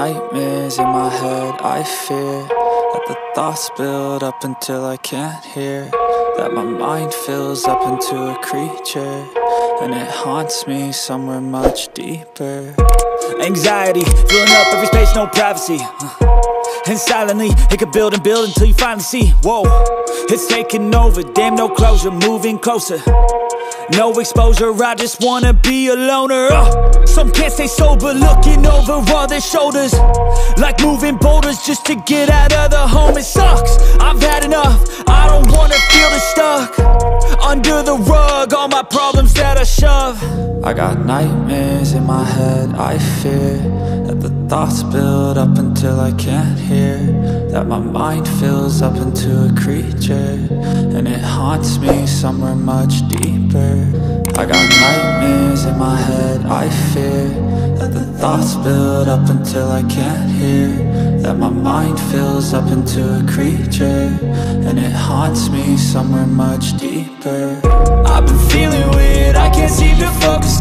nightmares in my head, I fear that the thoughts build up until I can't hear, that my mind fills up into a creature, and it haunts me somewhere much deeper. Anxiety, filling up every space, no privacy. And silently, it could build and build until you finally see, whoa, it's taking over, damn, no closure, moving closer. No exposure, I just wanna be a loner. Some can't stay sober, looking over all their shoulders, like moving boulders just to get out of the home. It sucks, I've had enough, I don't wanna feel the stuck under the rug, all my problems that I shove. I got nightmares in my head, I fear that the thoughts build up until I can't hear, that my mind fills up into a creature, and it haunts me somewhere much deeper. I got nightmares in my head, I fear that the thoughts build up until I can't hear, that my mind fills up into a creature, and it haunts me somewhere much deeper. I've been feeling weird, I can't seem to focus.